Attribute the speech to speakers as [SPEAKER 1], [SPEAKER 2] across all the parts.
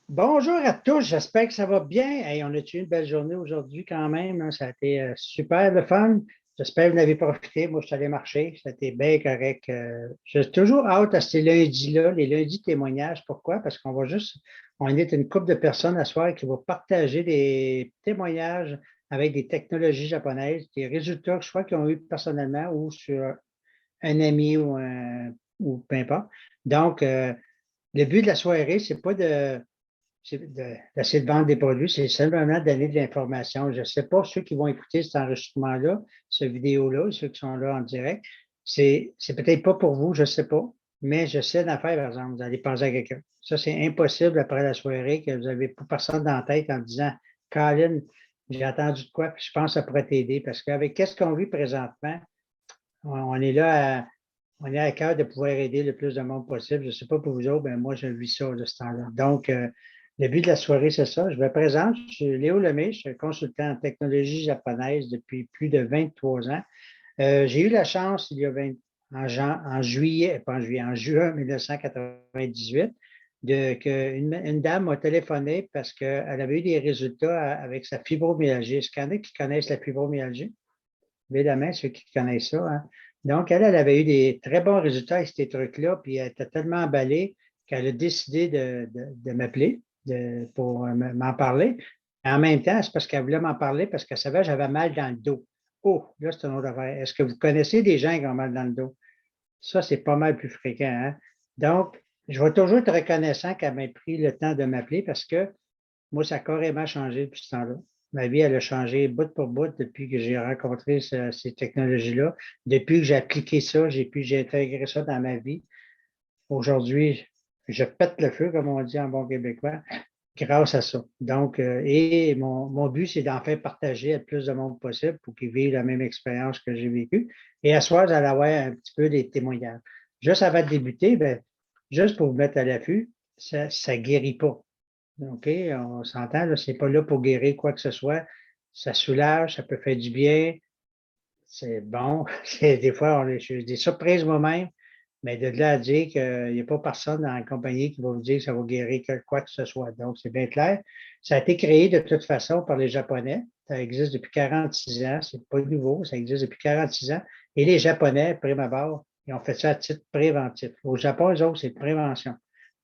[SPEAKER 1] Bonjour à tous, j'espère que ça va bien. Hey, on a eu une belle journée aujourd'hui quand même, hein. Ça a été super le fun. J'espère que vous en avez profité. Moi, je suis allé marcher, c'était bien correct. J'ai toujours hâte à ces lundis-là, les lundis témoignages. Pourquoi? Parce on est une couple de personnes à soir qui vont partager des témoignages avec des technologies japonaises, des résultats que je crois qu'ils ont eu personnellement ou sur un ami ou peu importe. Donc, le but de la soirée, c'est pas d'essayer de vendre des produits, c'est simplement de donner de l'information. Je ne sais pas ceux qui vont écouter cet enregistrement-là, cette vidéo-là, ceux qui sont là en direct, c'est peut-être pas pour vous, je ne sais pas, mais je sais d'en faire, par exemple, vous allez penser à quelqu'un. Ça, c'est impossible après la soirée que vous n'avez pas personne dans la tête en disant, Colin, j'ai entendu de quoi, puis je pense que ça pourrait t'aider, parce qu'avec qu'est-ce qu'on vit présentement, on est là on est à cœur de pouvoir aider le plus de monde possible. Je ne sais pas pour vous autres, mais moi, je vis ça de ce temps-là. Donc, le but de la soirée, c'est ça. Je me présente, je suis Léo Lemay, je suis consultant en technologie japonaise depuis plus de 23 ans. J'ai eu la chance, en juillet, pas en juillet, en juin 1998, qu'une dame m'a téléphoné parce qu'elle avait eu des résultats avec sa fibromyalgie. Est-ce qu'il y en a qui connaissent la fibromyalgie? Évidemment, ceux qui connaissent ça, hein. Donc, elle avait eu des très bons résultats avec ces trucs-là, puis elle était tellement emballée qu'elle a décidé de m'appeler pour m'en parler. Et en même temps, c'est parce qu'elle voulait m'en parler parce qu'elle savait que j'avais mal dans le dos. Oh, là, c'est une autre affaire. Est-ce que vous connaissez des gens qui ont mal dans le dos? Ça, c'est pas mal plus fréquent, hein? Donc, je vais toujours être reconnaissant qu'elle m'ait pris le temps de m'appeler parce que moi, ça a carrément changé depuis ce temps-là. Ma vie, elle a changé bout pour bout depuis que j'ai rencontré ces technologies-là. Depuis que j'ai appliqué ça, j'ai intégré ça dans ma vie. Aujourd'hui, je pète le feu, comme on dit en bon québécois, grâce à ça. Donc, et mon but, c'est d'en faire partager à le plus de monde possible pour qu'ils vivent la même expérience que j'ai vécue. Et à ce soir, vous allez avoir un petit peu des témoignages. Juste avant de débuter, ben, juste pour vous mettre à l'affût, ça ne guérit pas. OK, on s'entend, là, c'est pas là pour guérir quoi que ce soit. Ça soulage, ça peut faire du bien. C'est bon. Des fois, j'ai des surprises moi-même, mais de là à dire qu'il n'y a pas personne dans la compagnie qui va vous dire que ça va guérir quoi que ce soit. Donc, c'est bien clair. Ça a été créé de toute façon par les Japonais. Ça existe depuis 46 ans. C'est pas nouveau. Ça existe depuis 46 ans. Et les Japonais, prime abord, ils ont fait ça à titre préventif. Au Japon, eux autres, c'est de prévention.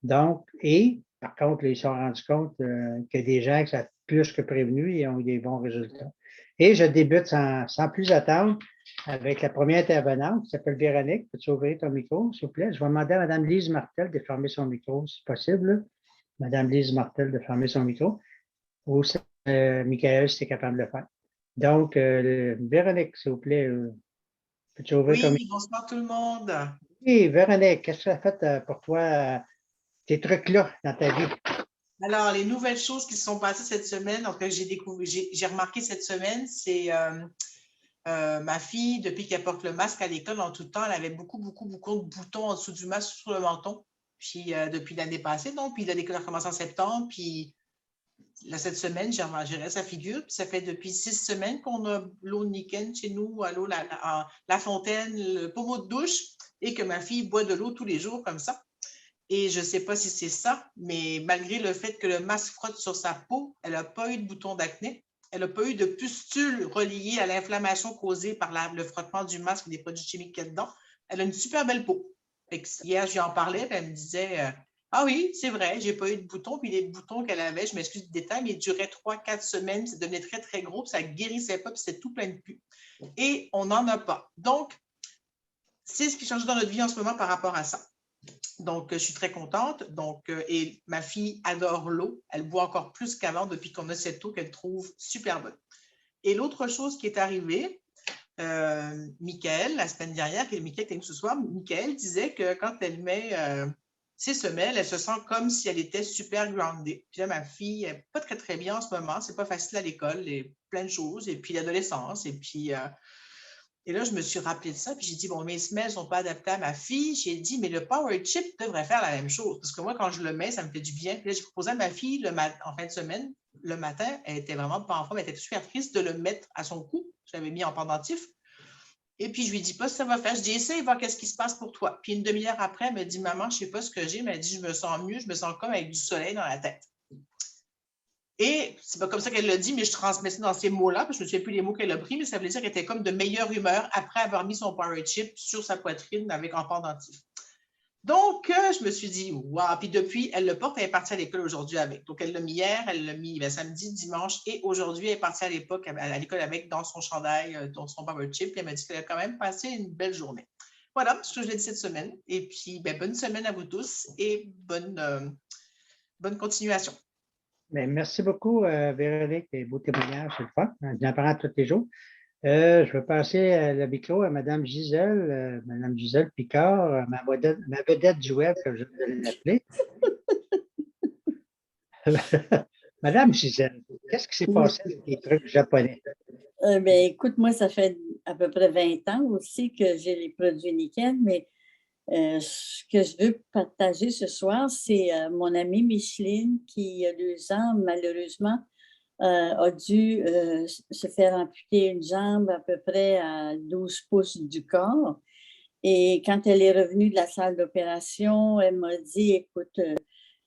[SPEAKER 1] Donc, et par contre, là, ils se sont rendus compte que des gens qui sont plus que prévenus, ils ont eu des bons résultats. Et je débute sans plus attendre avec la première intervenante qui s'appelle Véronique. Peux-tu ouvrir ton micro, s'il vous plaît? Je vais demander à Mme Lise Martel de fermer son micro, si possible. Mme Lise Martel de fermer son micro. Ou Michael, si tu es capable de le faire. Donc, Véronique, s'il vous plaît, peux-tu ouvrir ton micro?
[SPEAKER 2] Oui, bonsoir tout le monde.
[SPEAKER 1] Oui, Véronique, qu'est-ce que ça a fait pour toi, tes trucs-là dans ta vie?
[SPEAKER 2] Alors, les nouvelles choses qui se sont passées cette semaine, en fait, j'ai remarqué cette semaine, c'est ma fille, depuis qu'elle porte le masque à l'école en tout temps, elle avait beaucoup, beaucoup, beaucoup de boutons en dessous du masque sur le menton. Puis, depuis l'année passée, donc, puis l'école a commencé en septembre, puis là, cette semaine, j'ai remarqué sa figure. Puis ça fait depuis 6 semaines qu'on a l'eau nickel chez nous, à l'eau, la fontaine, le pommeau de douche, et que ma fille boit de l'eau tous les jours comme ça. Et je ne sais pas si c'est ça, mais malgré le fait que le masque frotte sur sa peau, elle n'a pas eu de bouton d'acné. Elle n'a pas eu de pustules reliées à l'inflammation causée par le frottement du masque et des produits chimiques qu'il y a dedans. Elle a une super belle peau. Hier, je lui en parlais, elle me disait ah oui, c'est vrai, j'ai pas eu de boutons. Puis les boutons qu'elle avait, je m'excuse du détail, mais ils duraient 3, 4 semaines, ça devenait très, très gros, puis ça guérissait pas, puis c'était tout plein de pus. Et on n'en a pas. Donc, c'est ce qui change dans notre vie en ce moment par rapport à ça. Donc, je suis très contente. Donc, et ma fille adore l'eau. Elle boit encore plus qu'avant depuis qu'on a cette eau qu'elle trouve super bonne. Et l'autre chose qui est arrivée, Michael, la semaine dernière, et Michael était venu ce soir, Michael disait que quand elle met ses semelles, elle se sent comme si elle était super grounded. Puis là, ma fille n'est pas très, très bien en ce moment. C'est pas facile à l'école, et plein de choses. Et puis l'adolescence. Et là, je me suis rappelé de ça, puis j'ai dit, bon, mes semelles ne sont pas adaptées à ma fille. J'ai dit, mais le Power Chip devrait faire la même chose. Parce que moi, quand je le mets, ça me fait du bien. Puis là, j'ai proposé à ma fille en fin de semaine, le matin, elle était vraiment pas en forme, elle était super triste de le mettre à son cou. Je l'avais mis en pendentif. Et puis, je lui dis pas ce que ça va faire. Je dis, essaye, voir qu'est-ce qui se passe pour toi. Puis, une demi-heure après, elle me dit, maman, je sais pas ce que j'ai, mais elle dit, je me sens mieux, je me sens comme avec du soleil dans la tête. Et c'est pas comme ça qu'elle l'a dit, mais je transmets ça dans ces mots-là, parce que je ne me souviens plus les mots qu'elle a pris, mais ça voulait dire qu'elle était comme de meilleure humeur après avoir mis son Power Chip sur sa poitrine avec en pendentif. Donc, je me suis dit, waouh, puis depuis, elle le porte, elle est partie à l'école aujourd'hui avec. Donc, elle l'a mis hier, elle l'a mis samedi, dimanche, et aujourd'hui, elle est partie à l'école avec dans son chandail, dans son Power Chip, puis elle m'a dit qu'elle a quand même passé une belle journée. Voilà ce que je l'ai dit cette semaine. Et puis, bonne semaine à vous tous et bonne continuation.
[SPEAKER 1] Bien, merci beaucoup, Véronique, et beaux témoignages, c'est le fun. J'en parle tous les jours. Je vais passer le micro à Mme Gisèle Picard, ma vedette du web, comme je vais l'appeler. Madame Gisèle, qu'est-ce qui s'est passé avec les trucs japonais?
[SPEAKER 3] Écoute, moi, ça fait à peu près 20 ans aussi que j'ai les produits Nickel, mais ce que je veux partager ce soir, c'est mon amie Micheline qui, il y a 2 ans, malheureusement, a dû se faire amputer une jambe à peu près à 12 pouces du corps. Et quand elle est revenue de la salle d'opération, elle m'a dit, écoute,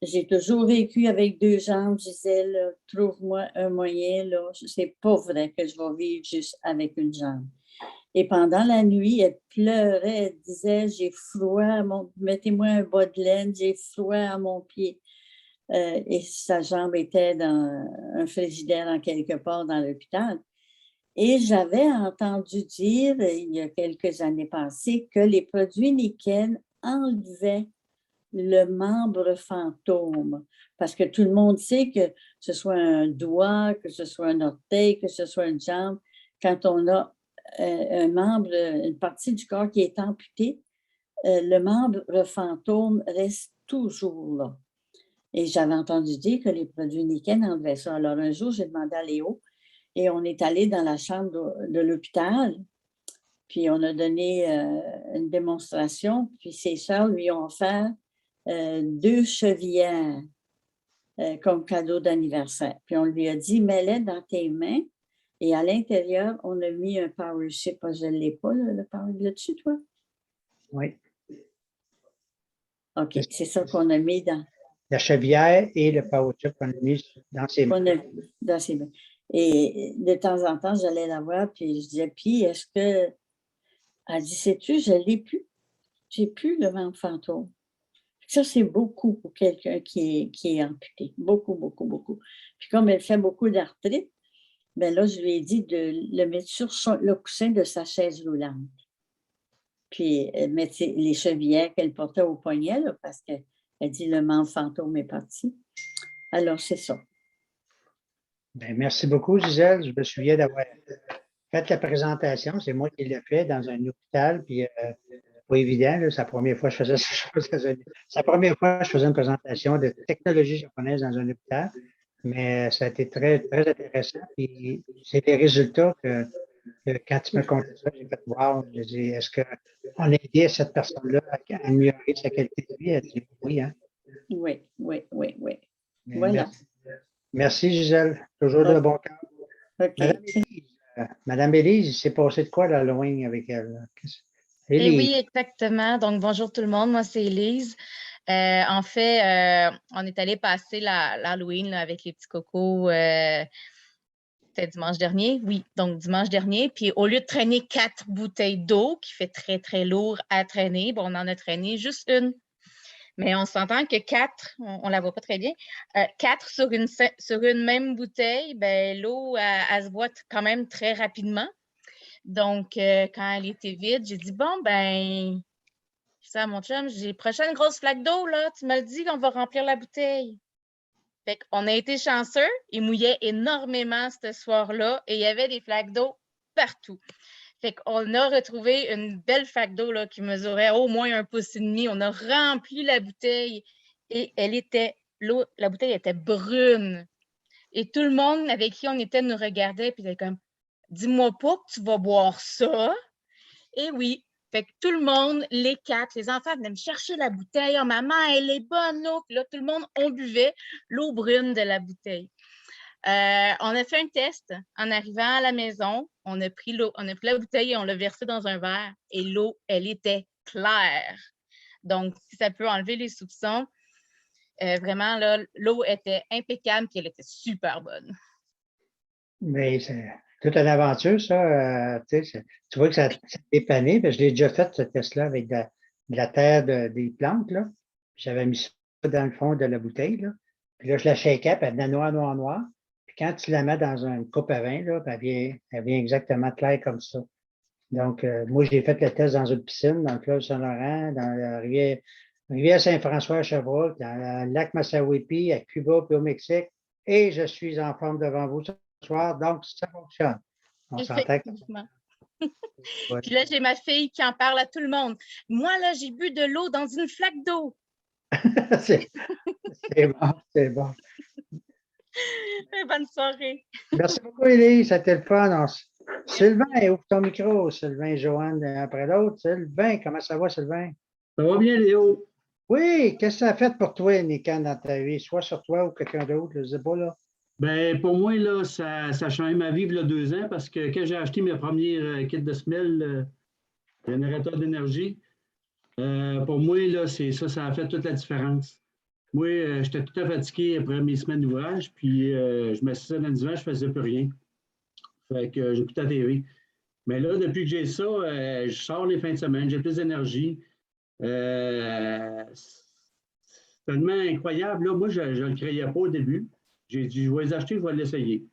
[SPEAKER 3] j'ai toujours vécu avec 2 jambes, Gisèle, trouve-moi un moyen, là. C'est pas vrai que je vais vivre juste avec une jambe. Et pendant la nuit, elle pleurait, elle disait, j'ai froid, mettez-moi un bas de laine, j'ai froid à mon pied. Et sa jambe était dans un frigidaire en quelque part dans l'hôpital. Et j'avais entendu dire, il y a quelques années passées, que les produits Nickel enlevaient le membre fantôme. Parce que tout le monde sait que ce soit un doigt, que ce soit un orteil, que ce soit une jambe, quand on a un membre, une partie du corps qui est amputée, le membre fantôme reste toujours là. Et j'avais entendu dire que les produits Nickel enlevaient ça. Alors un jour, j'ai demandé à Léo et on est allé dans la chambre de l'hôpital. Puis on a donné une démonstration. Puis ses sœurs lui ont offert 2 chevillères comme cadeau d'anniversaire. Puis on lui a dit, mets-les dans tes mains. Et à l'intérieur, on a mis un power chip. Je ne l'ai pas, le power là-dessus, toi?
[SPEAKER 1] Oui.
[SPEAKER 3] OK, c'est ça qu'on a mis dans.
[SPEAKER 1] La chevillère et le power chip qu'on a mis dans ses mains.
[SPEAKER 3] Dans ses mains. Et de temps en temps, j'allais la voir, puis je disais, puis est-ce que. Elle dit, sais-tu, je ne l'ai plus. J'ai plus le membre fantôme. Ça, c'est beaucoup pour quelqu'un qui est amputé. Beaucoup, beaucoup, beaucoup. Puis comme elle fait beaucoup d'arthrite, bien là, je lui ai dit de le mettre sur le coussin de sa chaise roulante. Puis mettre les chevillères qu'elle portait au poignet, là, parce qu'elle dit le membre fantôme est parti. Alors, c'est ça.
[SPEAKER 1] Bien, merci beaucoup, Gisèle. Je me souviens d'avoir fait la présentation. C'est moi qui l'ai fait dans un hôpital. Puis, pas évident. C'est la première fois que je faisais C'est la première fois que je faisais une présentation de technologie japonaise dans un hôpital. Mais ça a été très, très intéressant. Puis, c'est les résultats que quand tu me contais ça, j'ai fait wow. J'ai dit, est-ce qu'on a aidé cette personne-là à améliorer sa qualité de vie? Elle dit oui, hein?
[SPEAKER 3] Oui.
[SPEAKER 1] Mais
[SPEAKER 3] Voilà.
[SPEAKER 1] merci, Gisèle. Toujours de bon cœur.
[SPEAKER 3] OK.
[SPEAKER 1] Madame Élise, il s'est passé de quoi l'Halloween avec elle?
[SPEAKER 4] Et oui, exactement. Donc, bonjour tout le monde. Moi, c'est Élise. En fait, on est allé passer l'Halloween avec les petits cocos. C'était dimanche dernier. Oui, donc dimanche dernier. Puis, au lieu de traîner 4 bouteilles d'eau, qui fait très, très lourd à traîner, bon, on en a traîné juste une. Mais on s'entend que 4, on ne la voit pas très bien, 4 sur une même bouteille, ben, l'eau, elle se boit quand même très rapidement. Donc, quand elle était vide, j'ai dit, bon, ben, je dis à mon chum, j'ai prochaine grosse flaque d'eau, là, tu me le dis qu'on va remplir la bouteille. Fait qu'on a été chanceux, il mouillait énormément ce soir-là et il y avait des flaques d'eau partout. Fait qu'on a retrouvé une belle flaque d'eau là, qui mesurait au moins 1,5 pouce. On a rempli la bouteille et la bouteille était brune. Et tout le monde avec qui on était nous regardait puis était comme, dis-moi pas que tu vas boire ça. Et oui, fait que tout le monde, les 4, les enfants venaient me chercher la bouteille. Oh, maman, elle est bonne, l'eau. Puis là, tout le monde, on buvait l'eau brune de la bouteille. On a fait un test en arrivant à la maison. On a pris la bouteille et on l'a versée dans un verre. Et l'eau, elle était claire. Donc, si ça peut enlever les soupçons, Vraiment, là, l'eau était impeccable et elle était super bonne.
[SPEAKER 1] Mais c'est toute une aventure, ça. Tu vois que ça dépanné. Je l'ai déjà fait, ce test-là, avec de la terre des plantes. Là. J'avais mis ça dans le fond de la bouteille. Là. Puis là, je la shakeais, puis elle devenait noire, noire, noire. Puis quand tu la mets dans une coupe à vin, là, puis elle vient exactement claire comme ça. Donc, moi, j'ai fait le test dans une piscine, dans le fleuve Saint-Laurent, dans la rivière Saint-François à Sherbrooke, dans le lac Massawippi, à Cuba, puis au Mexique. Et je suis en forme devant vous ce soir, donc ça fonctionne. On s'entend.
[SPEAKER 4] Effectivement. Puis là, j'ai ma fille qui en parle à tout le monde. Moi, là, j'ai bu de l'eau dans une flaque d'eau.
[SPEAKER 1] C'est bon, c'est bon.
[SPEAKER 4] Bonne soirée.
[SPEAKER 1] Merci beaucoup, Élise. C'était le fun. Sylvain, ouvre ton micro. Sylvain et Joanne, après l'autre. Sylvain, comment ça va, Sylvain?
[SPEAKER 5] Ça va bien, Léo?
[SPEAKER 1] Oui, qu'est-ce que ça a fait pour toi, Nikan, dans ta vie? Soit sur toi ou quelqu'un d'autre, je ne sais pas, là.
[SPEAKER 5] Ben, pour moi, là, ça a changé ma vie il y a 2 ans parce que quand j'ai acheté mes premiers kits de semelles, générateur d'énergie, pour moi, là, ça a fait toute la différence. Moi, j'étais tout à fait fatigué après mes semaines d'ouvrage, puis je m'assisais dans le divan, je ne faisais plus rien. Fait que j'écoutais la TV. Mais là, depuis que j'ai ça, je sors les fins de semaine, j'ai plus d'énergie. C'est tellement incroyable. Là, moi, je ne le créais pas au début. J'ai dit, je vais les acheter, je vais l'essayer.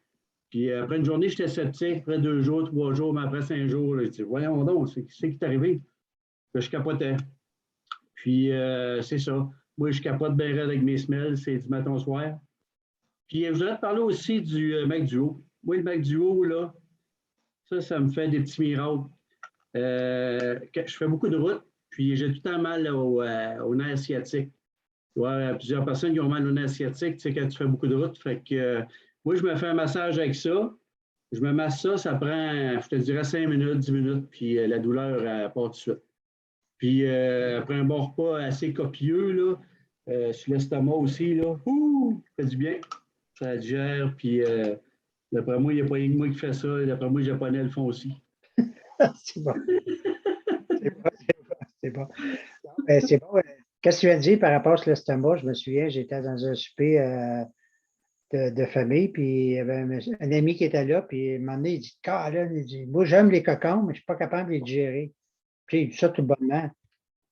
[SPEAKER 5] Puis après une journée, j'étais sceptique. Après 2 jours, 3 jours, mais après 5 jours, là, je dis, voyons donc, c'est qui est arrivé? Là, je capotais. Puis c'est ça. Moi, je capote bien raide avec mes semelles, c'est du matin au soir. Puis je voudrais te parler aussi du Mac Duo. Moi, le Mac Duo, là, ça me fait des petits miracles. Je fais beaucoup de routes, puis j'ai tout le temps mal au nerf sciatique. Il y a plusieurs personnes qui ont mal au nerf sciatique, tu sais, quand tu fais beaucoup de routes. Fait que moi, je me fais un massage avec ça. Je me masse ça prend, je te dirais, 5 minutes, 10 minutes, puis la douleur part tout de suite. Puis après un bon repas assez copieux, là, sur l'estomac aussi, là, ça fait du bien. Ça digère, puis d'après moi, il n'y a pas rien que moi qui fait ça. D'après moi, les Japonais le font aussi.
[SPEAKER 1] C'est bon. C'est bon. C'est bon. Qu'est-ce que tu as dit par rapport à l'estomac? Je me souviens, j'étais dans un souper de famille, puis il y avait un ami qui était là, puis à un moment donné, il dit, il dit, moi, j'aime les cocons, mais je ne suis pas capable de les digérer. Puis il dit ça tout bonnement.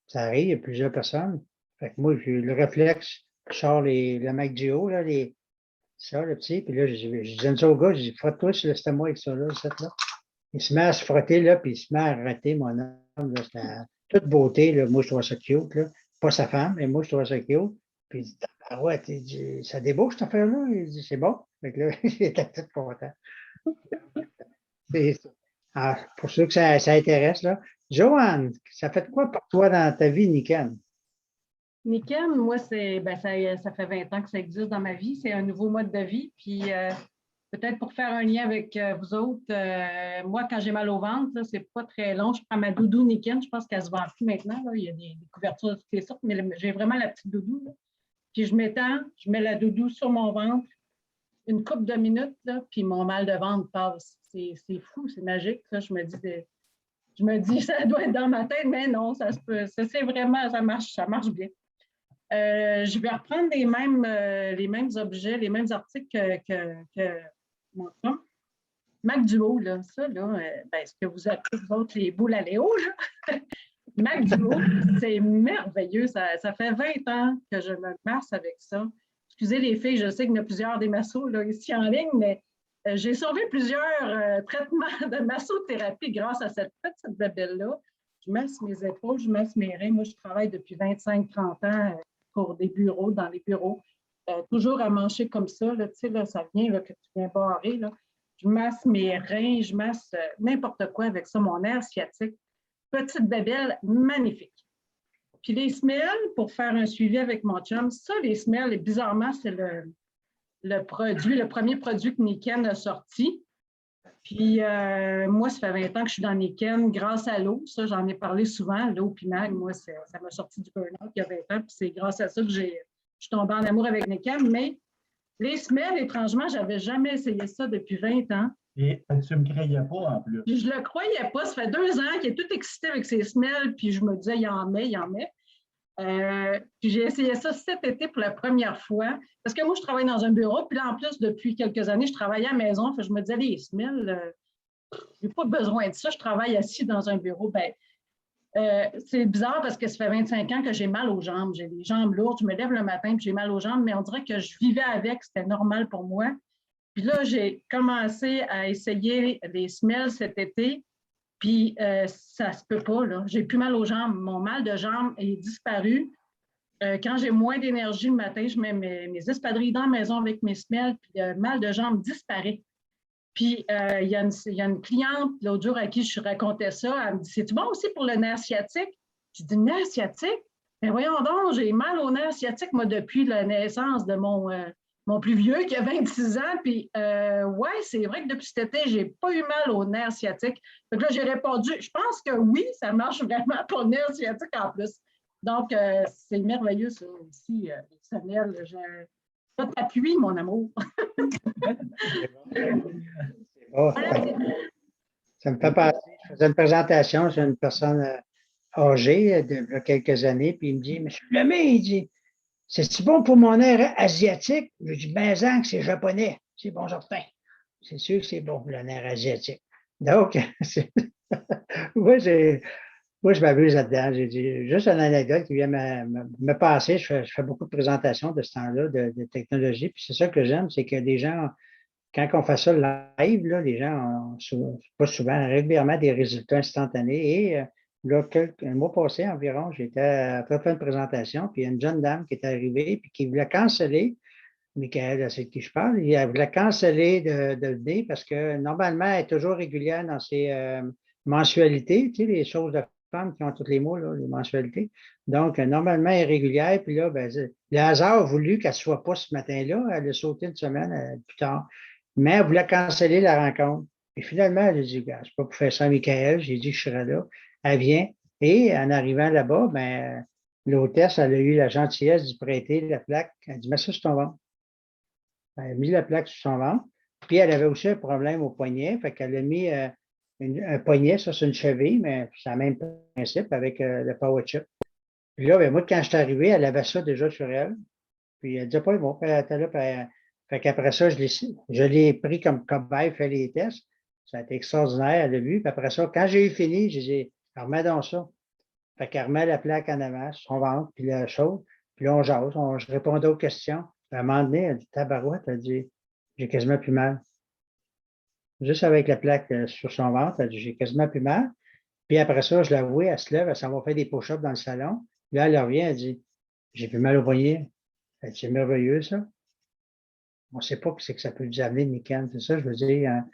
[SPEAKER 1] Ça arrive, il y a plusieurs personnes. Fait que moi, j'ai eu le réflexe, je sors le McDo, là, ça, le petit, puis là, je donne ça au gars, je dis, frotte-toi sur l'estomac avec ça, là, là. Il se met à se frotter, là, puis il se met à rater, mon homme, là, c'était toute beauté, là. Moi, je trouve ça cute, là. Pas sa femme, mais moi, je trouve ça cute. Puis il dit, ah ouais, ça débouche, cette affaire-là? Il dit, c'est bon. Fait que là, il était tout content. Pour ceux que ça intéresse, là. Joanne, ça fait quoi pour toi dans ta vie, Niken?
[SPEAKER 6] Niken, moi, ça fait 20 ans que ça existe dans ma vie. C'est un nouveau mode de vie. Puis peut-être pour faire un lien avec vous autres, moi, quand j'ai mal au ventre, c'est pas très long. Je prends ma doudou Niken. Je pense qu'elle se vend plus maintenant. Là. Il y a des couvertures de toutes les sortes, mais j'ai vraiment la petite doudou. Là. Puis je m'étends, je mets la doudou sur mon ventre, une couple de minutes, là, puis mon mal de ventre passe. C'est fou, c'est magique. Ça. Je me dis, ça doit être dans ma tête, mais non, ça se peut. C'est vraiment, ça marche bien. Je vais reprendre les mêmes objets, les mêmes articles que mon chum. Mac Duo, là, ça, là, ce que vous appelez, vous autres, les boules à Léo, là. Mac Duo, c'est merveilleux. Ça fait 20 ans que je me masse avec ça. Excusez les filles, je sais qu'il y en a plusieurs des massos là, ici en ligne, mais j'ai sauvé plusieurs traitements de massothérapie grâce à cette petite babelle-là. Je masse mes épaules, je masse mes reins. Moi, je travaille depuis 25-30 ans pour des bureaux, dans les bureaux. Toujours à manger comme ça, là, tu sais, là, ça vient, là, que tu viens barrer. Là. Je masse mes reins, je masse n'importe quoi avec ça, mon nerf sciatique. Petite babelle magnifique. Puis les semelles, pour faire un suivi avec mon chum, ça, les semelles, bizarrement, c'est le premier produit que Niken a sorti. Puis moi, ça fait 20 ans que je suis dans Niken grâce à l'eau. Ça, j'en ai parlé souvent. L'eau Pinag, moi, ça m'a sorti du burn-out il y a 20 ans. Puis c'est grâce à ça que je suis tombée en amour avec Niken. Mais les semelles, étrangement, je n'avais jamais essayé ça depuis 20 ans.
[SPEAKER 5] Et tu ne me croyais pas en plus.
[SPEAKER 6] Puis je ne le croyais pas. Ça fait 2 ans qu'il est tout excité avec ses semelles. Puis je me disais, il en met. Puis j'ai essayé ça cet été pour la première fois. Parce que moi, je travaille dans un bureau. Puis là, en plus, depuis quelques années, je travaillais à la maison. Fait que je me disais, les semelles, je n'ai pas besoin de ça. Je travaille assis dans un bureau. Ben, c'est bizarre parce que ça fait 25 ans que j'ai mal aux jambes. J'ai les jambes lourdes. Je me lève le matin et j'ai mal aux jambes. Mais on dirait que je vivais avec. C'était normal pour moi. Puis là, j'ai commencé à essayer les semelles cet été. Puis ça se peut pas, là. J'ai plus mal aux jambes. Mon mal de jambes est disparu. Quand j'ai moins d'énergie le matin, je mets mes espadrilles dans la maison avec mes semelles, puis le mal de jambes disparaît. Puis il y a une cliente l'autre jour à qui je racontais ça. Elle me dit, c'est-tu bon aussi pour le nerf sciatique? Je dis, nerf sciatique? Mais voyons donc, j'ai mal au nerf sciatique, moi, depuis la naissance de mon plus vieux qui a 26 ans. Puis, ouais, c'est vrai que depuis cet été, je n'ai pas eu mal au nerf sciatique. Donc là, j'ai répondu, je pense que oui, ça marche vraiment pour le nerf sciatique en plus. Donc, c'est merveilleux, ça aussi, Samuel. Ça t'appuie, mon amour.
[SPEAKER 1] Oh, ça me fait penser, je faisais une présentation sur une personne âgée il y a quelques années, puis il me dit, Monsieur Lemay, il dit, c'est si bon pour mon air asiatique? Je dis, ben, que c'est japonais. C'est bon, certain. C'est sûr que c'est bon pour le nerf asiatique. Donc, moi, moi, je m'amuse là-dedans. J'ai dit, juste une anecdote qui vient me passer. Je fais beaucoup de présentations de ce temps-là, de technologie. Puis c'est ça que j'aime, c'est que des gens, quand on fait ça live, là, les gens ont pas souvent, régulièrement des résultats instantanés. Et là, un mois passé environ, j'étais à faire une présentation, puis il y a une jeune dame qui est arrivée, puis qui voulait canceller. Michael, c'est de qui je parle. Elle voulait canceller de venir parce que normalement, elle est toujours régulière dans ses mensualités, tu sais, les choses de femmes qui ont tous les mois, là, les mensualités. Donc, normalement, elle est régulière. Puis là, ben, le hasard a voulu qu'elle ne soit pas ce matin-là. Elle a sauté une semaine plus tard. Mais elle voulait canceller la rencontre. Et finalement, elle a dit, gars, c'est pas pour faire ça à Michael. J'ai dit que je serais là. Elle vient. Et en arrivant là-bas, ben, l'hôtesse, elle a eu la gentillesse d'y prêter la plaque. Elle a dit, mets ça sur ton ventre. Elle a mis la plaque sur son ventre. Puis elle avait aussi un problème au poignet. Fait qu'elle a mis un poignet, ça c'est une cheville, mais c'est le même principe avec le power chip. Puis là, ben, moi, quand je suis arrivé, elle avait ça déjà sur elle. Puis elle disait pas, bon, elle était là. Fait qu'après ça, je l'ai pris comme cobaye, fait les tests. Ça a été extraordinaire, elle l'a vu. Puis après ça, quand j'ai eu fini, j'ai dit, remets donc ça. Fait qu'elle remet la plaque en avant, sur son ventre, puis la chose. Puis là, on jase, je répondais aux questions. Puis à un moment donné, elle dit, tabarouette, elle dit, j'ai quasiment plus mal. Juste avec la plaque sur son ventre, elle dit, j'ai quasiment plus mal. Puis après ça, je la vois, elle se lève, elle s'en va faire des push-ups dans le salon. Là, elle revient, elle dit, j'ai plus mal au poignet. Elle dit, c'est merveilleux, ça. On ne sait pas ce que ça peut nous amener, Nikan. C'est ça, je veux dire. Tu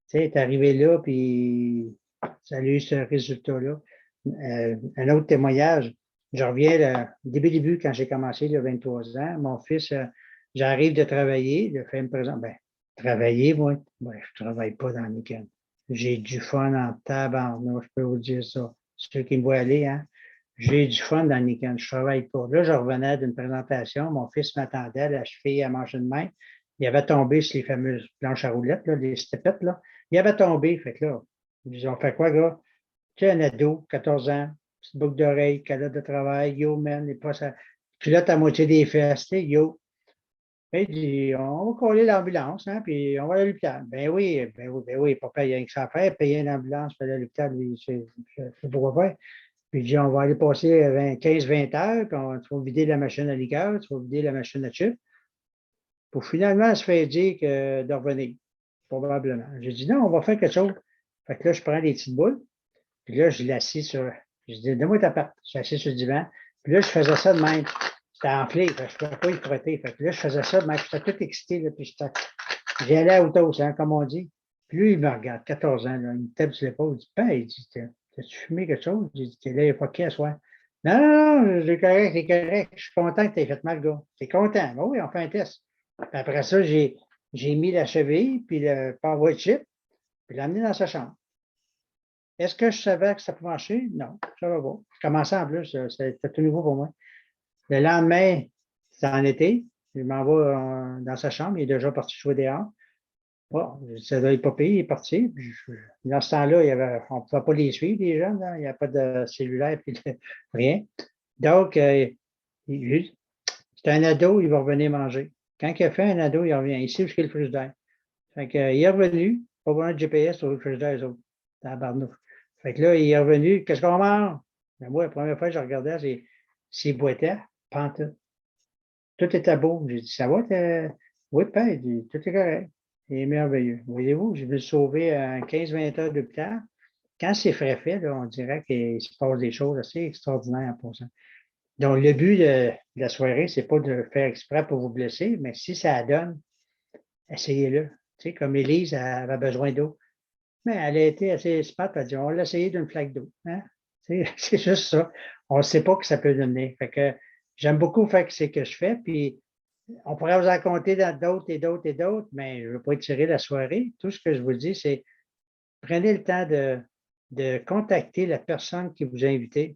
[SPEAKER 1] sais, elle est arrivé là, puis ça a eu ce résultat-là. Un autre témoignage, je reviens début, quand j'ai commencé, il y a 23 ans. Mon fils, j'arrive de travailler, il a fait une présence. Ben, travailler, moi, je ne travaille pas dans le week-end. J'ai du fun en tabarnak, je peux vous dire ça. Ceux qui me voient aller, hein. J'ai du fun dans le week-end, je ne travaille pas. Là, je revenais d'une présentation, mon fils m'attendait, la cheville à manger de main. Il avait tombé sur les fameuses planches à roulettes, là, les stepettes, là. Il avait tombé, fait que là, ils ont fait quoi, gars? Tu sais, un ado, 14 ans, petite boucle d'oreille, calotte de travail, yo, man, il passe à culotte à moitié des fesses, tu sais, yo. Et il dit, on va coller l'ambulance, hein, puis on va à l'hôpital. Ben oui, papa, il y a rien que ça à faire, payer une ambulance, puis aller à l'hôpital, c'est pour faire. Puis il dit, on va aller passer 15-20 heures, puis tu vas vider la machine à liqueur, tu vas vider la machine à chips, pour finalement se faire dire de revenir, probablement. J'ai dit, non, on va faire quelque chose. Fait que là, je prends des petites boules, puis là, je l'assis sur. Je dis, donne-moi ta patte. Je suis assis sur le divan. Puis là, je faisais ça de même. C'était enflé. Je ne pouvais pas y frotter. Fait que là, je faisais ça de même. J'étais tout excité. Là, puis j'allais à hauteur, hein, comme on dit. Puis lui, il me regarde, 14 ans. Là, il me tape sur l'épaule. Il dit, ben, il dit, t'as-tu fumé quelque chose? J'ai dit, t'es là, il n'y a pas de à soir. Non, non, non, c'est correct, c'est correct. Je suis content que tu aies fait mal, gars. T'es content. Ben oui, on fait un test. Puis après ça, j'ai mis la cheville, puis le power chip, puis l'amené dans sa chambre. Est-ce que je savais que ça pouvait marcher? Non, je ne savais pas. Je commençais en plus, c'était tout nouveau pour moi. Le lendemain, c'était en été, je m'en vais dans sa chambre, il est déjà parti jouer dehors. Bon, ça doit être pas payé, il est parti. Dans ce temps-là, on ne pouvait pas les suivre, les jeunes, hein. Il n'y avait pas de cellulaire, puis rien. Donc, c'est un ado, il va revenir manger. Quand il a fait un ado, il revient ici où est le frigidaire. Fait que, il est revenu, pas besoin de GPS sur le frigidaire, eux autres, dans la barnouche. Fait que là, il est revenu, qu'est-ce qu'on mange? Ben, moi, la première fois que je regardais, c'est boitait, pantoute. Tout était beau. J'ai dit, ça va? Oui, père, il dit, tout est correct. Il est merveilleux. Voyez-vous, je vais le sauver 15-20 heures d'hôpital. Quand c'est frais fait, là, on dirait qu'il se passe des choses assez extraordinaires en passant. Donc, le but de la soirée, c'est pas de faire exprès pour vous blesser, mais si ça donne, essayez-le. Tu sais, comme Élise elle avait besoin d'eau. Mais elle a été assez smart, elle a dit, on l'a essayé d'une flaque d'eau. Hein? C'est juste ça. On ne sait pas que ça peut donner. Fait que j'aime beaucoup faire ce que je fais, puis on pourrait vous en compter dans d'autres et d'autres et d'autres, mais je ne veux pas étirer la soirée. Tout ce que je vous dis, c'est prenez le temps de contacter la personne qui vous a invité.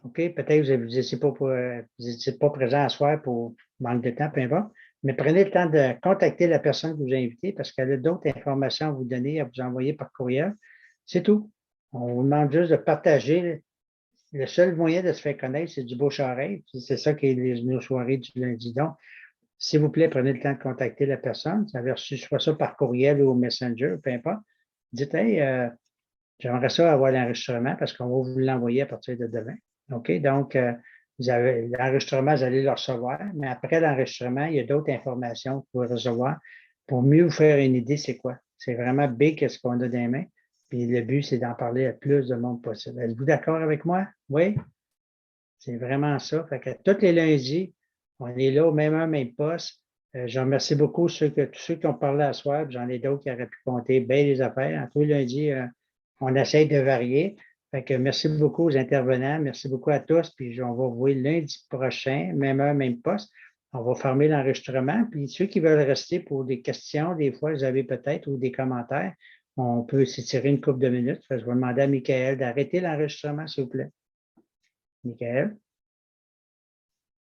[SPEAKER 1] OK? Peut-être que vous n'étiez pas présent à soir pour manque de temps, peu importe. Mais prenez le temps de contacter la personne qui vous a invité parce qu'elle a d'autres informations à vous donner, à vous envoyer par courriel. C'est tout. On vous demande juste de partager. Le seul moyen de se faire connaître, c'est du bouche-oreille. C'est ça qui est nos soirées du lundi. Donc, s'il vous plaît, prenez le temps de contacter la personne. Vous avez reçu soit ça par courriel ou Messenger, peu importe. Dites, hey, j'aimerais ça avoir l'enregistrement parce qu'on va vous l'envoyer à partir de demain. OK? Donc, vous avez l'enregistrement, vous allez le recevoir, mais après l'enregistrement, il y a d'autres informations que vous pouvez recevoir pour mieux vous faire une idée, c'est quoi. C'est vraiment big ce qu'on a dans les mains. Puis le but, c'est d'en parler à plus de monde possible. Êtes-vous d'accord avec moi? Oui? C'est vraiment ça. Fait que tous les lundis, on est là au même heure, même poste. Je remercie beaucoup tous ceux qui ont parlé à soir, puis j'en ai d'autres qui auraient pu compter bien les affaires. En tous les lundis, on essaie de varier. Fait que merci beaucoup aux intervenants. Merci beaucoup à tous. Puis on va vous voir lundi prochain, même heure, même poste. On va fermer l'enregistrement. Puis ceux qui veulent rester pour des questions, des fois, vous avez peut-être, ou des commentaires, on peut s'étirer une couple de minutes. Je vais demander à Michael d'arrêter l'enregistrement, s'il vous plaît. Michael?